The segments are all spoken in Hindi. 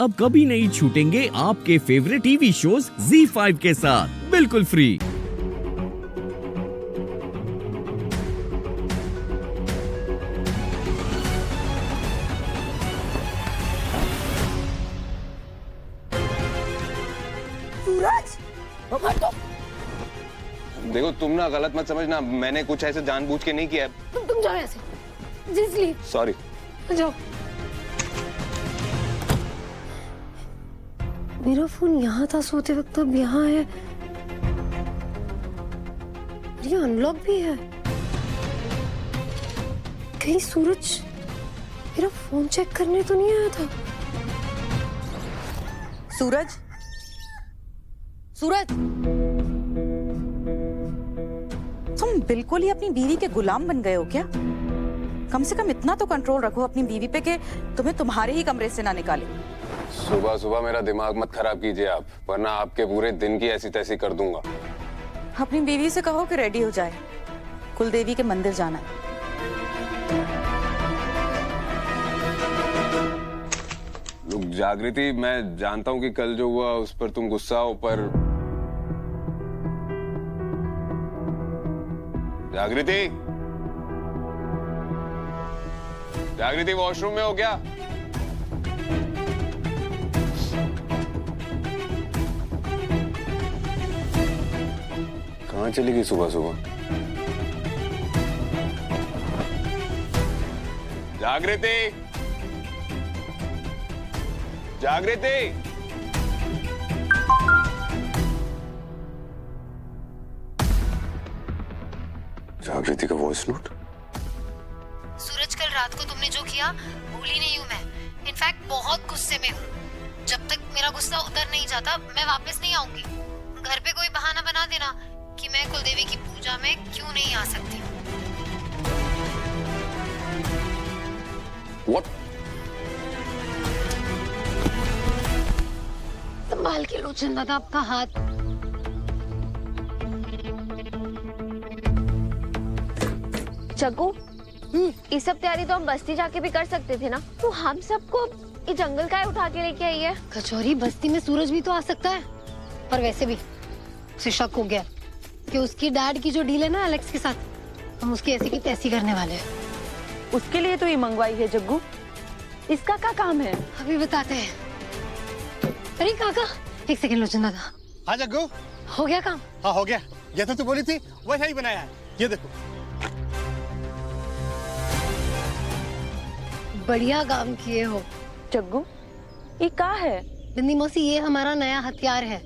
अब कभी नहीं छूटेंगे आपके फेवरेट टीवी शोज ZEE5 के साथ बिल्कुल फ्री। सूरज, देखो तुम ना गलत मत समझना, मैंने कुछ ऐसे जानबूझ के नहीं किया है। तुम जाओ ऐसे। जिसली सॉरी। जाओ। मेरा फोन यहाँ था सोते वक्त, अब यहाँ है। ये अनलॉक भी है। कहीं सूरज मेरा फोन चेक करने तो नहीं आया था? सूरज, सूरज, तुम बिल्कुल ही अपनी बीवी के गुलाम बन गए हो क्या? कम से कम इतना तो कंट्रोल रखो अपनी बीवी पे कि तुम्हें तुम्हारे ही कमरे से ना निकाले। सुबह सुबह मेरा दिमाग मत खराब कीजिए आप, वरना आपके पूरे दिन की ऐसी तैसी कर दूंगा। अपनी बीवी से कहो कि रेडी हो जाए, कुलदेवी के मंदिर जाना है। लोग जागृति, मैं जानता हूँ कि कल जो हुआ उस पर तुम गुस्सा हो, पर जागृति, जागृति वॉशरूम में हो क्या? कहाँ चली गई सुबह सुबह? जागृति, जागृति, जागृति का वॉइस नोट। सूरज, कल रात को तुमने जो किया भूली नहीं हूँ मैं। इनफैक्ट बहुत गुस्से में हूँ। जब तक मेरा गुस्सा उतर नहीं जाता मैं वापस नहीं आऊंगी। घर पे कोई बहाना बना देना कि मैं कुलदेवी की पूजा में क्यों नहीं आ सकती। What? संभाल के लो चंदा था आपका हाथ। चक्कू, ये सब तैयारी तो हम बस्ती जाके भी कर सकते थे ना, तो हम सबको ये जंगल का उठा के लेके आई है। कचौरी, बस्ती में सूरज भी तो आ सकता है। पर वैसे भी उसे शक हो गया कि उसकी डैड की जो डील है ना एलेक्स के साथ, हम उसकी ऐसी की तैसी करने वाले हैं। उसके लिए तो ये मंगवाई है जग्गू। इसका क्या काम है? अभी बताते हैं। अरे काका, एक सेकंड लो चंदा था। हाँ जग्गू, हो गया काम? हाँ हो गया। जैसे तू बोली थी वैसा ही बनाया है। ये देखो। बढ़िया काम किए हो जग्गू, ये क्या है? बिंदी मौसी, ये हमारा नया हथियार है,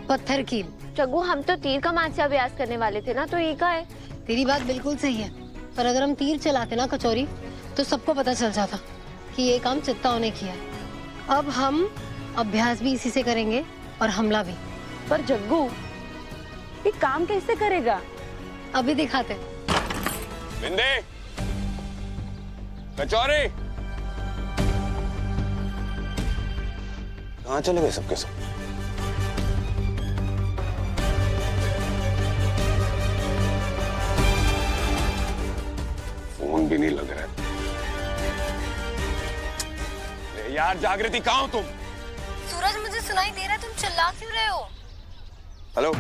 पत्थर कील। चग्गू, हम तो तीर कमान से अभ्यास करने वाले थे ना, तो ये क्या है? तेरी बात बिल्कुल सही है, पर अगर हम तीर चलाते ना कचौरी, तो सबको पता चल जाता कि ये काम चित्ताओं ने किया। अब हम अभ्यास भी इसी से करेंगे और हमला भी। पर जग्गू, ये काम कैसे करेगा? अभी दिखाते। बिंदे, कचौरी, कहाँ चले गए सबके सब? फोन भी नहीं लग रहा है। यार जागृति, कहाँ हो तुम? सूरज, मुझे सुनाई दे रहा है, तुम चिल्ला क्यों रहे हो? हेलो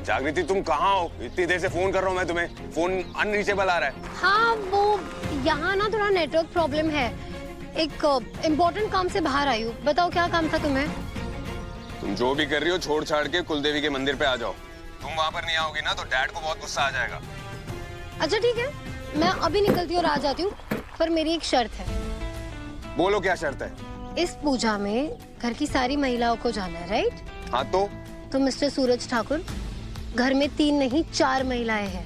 जागृति, तुम कहाँ हो? इतनी देर से फोन कर रहा हूँ मैं तुम्हें, फोन अनरीचेबल आ रहा है। हाँ, वो यहाँ ना थोड़ा नेटवर्क प्रॉब्लम है। एक इम्पोर्टेंट काम से बाहर आई हूँ। बताओ क्या काम था तुम्हें? तुम जो भी कर रही हो छोड़ छाड़ के कुलदेवी के मंदिर पे आ जाओ। तुम वहाँ पर नहीं आओगी ना तो डैड को बहुत गुस्सा आ जाएगा। अच्छा ठीक है, मैं अभी निकलती हूँ और आ जाती हूँ, पर मेरी एक शर्त है। बोलो क्या शर्त है? इस पूजा में घर की सारी महिलाओं को जाना है, राइट? हाँ तो मिस्टर सूरज ठाकुर, घर में 3 नहीं 4 महिलाएं हैं।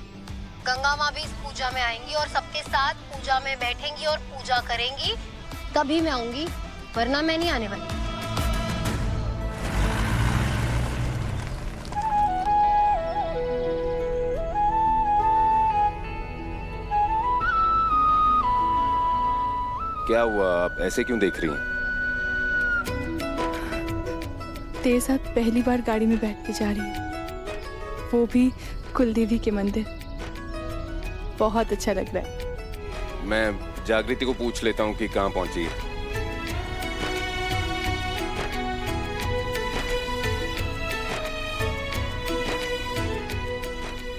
गंगा माँ भी इस पूजा में आएंगी और सबके साथ पूजा में बैठेंगी और पूजा करेंगी, तभी मैं आऊंगी, वरना मैं नहीं आने वाली। क्या हुआ, आप ऐसे क्यों देख रही हैं? तेरे साथ पहली बार गाड़ी में बैठ के जा रही हूँ, वो भी कुलदेवी के मंदिर। बहुत अच्छा लग रहा है। मैं जागृति को पूछ लेता हूँ कि कहाँ पहुंची है।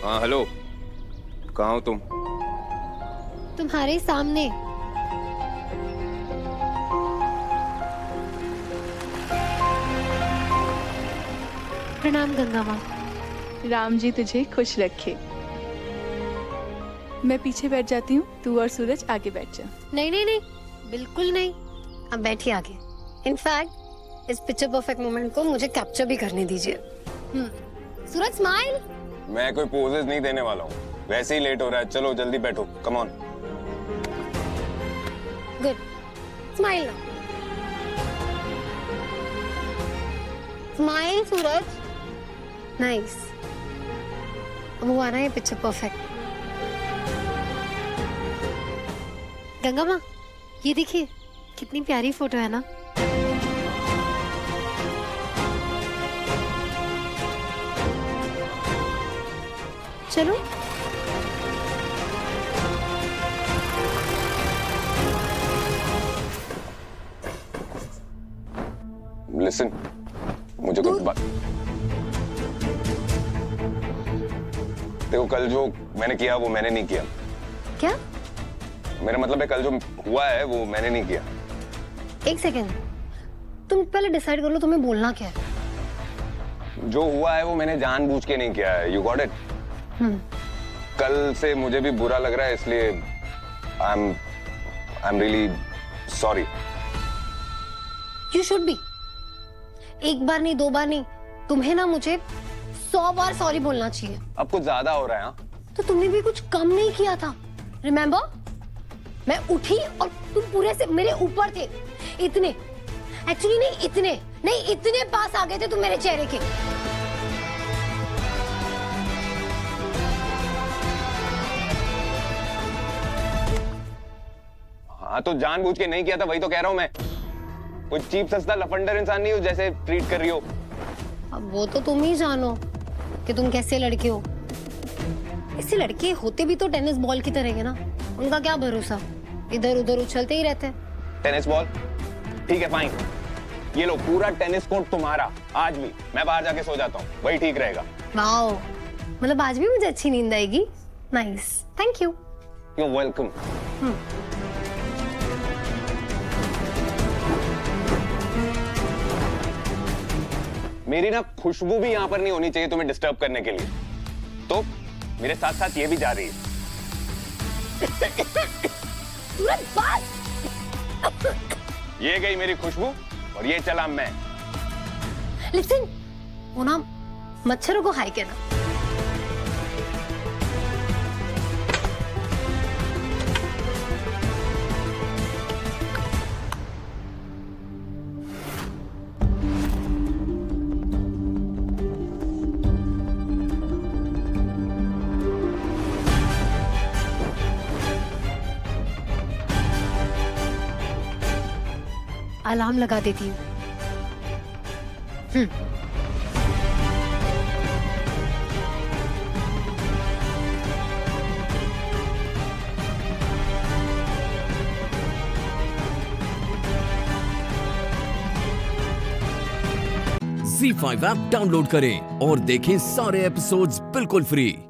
हाँ हेलो, कहाँ हो तुम? तुम्हारे सामने। प्रणाम गंगा माँ। राम जी तुझे खुश रखे। मैं पीछे बैठ जाती हूँ, तू और सूरज आगे बैठ जा। नहीं नहीं नहीं, बिल्कुल नहीं। अब बैठिए आगे। इनफैक्ट इस पिक्चर परफेक्ट मोमेंट को मुझे कैप्चर भी करने दीजिए। सूरज स्माइल। मैं कोई पोजेस नहीं देने वाला हूँ, वैसे ही लेट हो रहा है। चलो जल्दी बैठो, कम ऑन। गुड, स्माइल ना। स्माइल सूरज। नाइस। अब हुआ ना ये पिक्चर परफेक्ट। गंगा माँ, ये देखिए कितनी प्यारी फोटो है ना। चलो। लिसन, मुझे कुछ बात। देखो, कल जो मैंने किया वो मैंने नहीं किया। क्या? मेरा मतलब है, कल जो हुआ है वो मैंने नहीं किया। एक सेकेंड, तुम पहले डिसाइड कर लो तुम्हें बोलना क्या है। जो हुआ है वो मैंने जानबूझ के नहीं किया है। You got it? कल से मुझे भी बुरा लग रहा है, इसलिए I am really sorry. You should be. एक बार नहीं, दो बार नहीं, तुम्हें ना मुझे 100 बार सॉरी बोलना चाहिए। अब कुछ ज्यादा हो रहा है। हाँ, तो तुमने भी कुछ कम नहीं किया था। रिमेम्बर, मैं उठी और तुम पूरे से मेरे ऊपर थे। इतने, एक्चुअली नहीं इतने, नहीं इतने पास आ गए थे तुम मेरे चेहरे के। हाँ तो जानबूझ के नहीं किया था, वही तो कह रहा हूँ मैं। कोई चीप सस्ता लफंडर इंसान नहीं हो जैसे ट्रीट कर रही हो। अब वो तो तुम ही जानो कि तुम कैसे लड़के हो। ऐसे लड़के होते भी तो टेनिस बॉल की तरह है ना, उनका क्या भरोसा, इधर उधर उछलते ही रहते हैं। Tennis ball? ठीक है, फाइन। ये लो, पूरा टेनिस कोर्ट तुम्हारा। आज भी मैं बाहर जाके सो जाता हूँ, वही ठीक रहेगा। वाओ, मतलब आज भी मुझे अच्छी नींद आएगी। Nice, thank you. You welcome. मेरी ना खुशबू भी यहाँ पर नहीं होनी चाहिए तुम्हें डिस्टर्ब करने के लिए, तो मेरे साथ साथ ये भी जा रही है। ये गई मेरी खुशबू और ये चला मैं। लिसन, वो ना मच्छरों को हाय कहना। अलार्म लगा देती हूँ। Z5 ऐप डाउनलोड करें और देखें सारे एपिसोड्स बिल्कुल फ्री।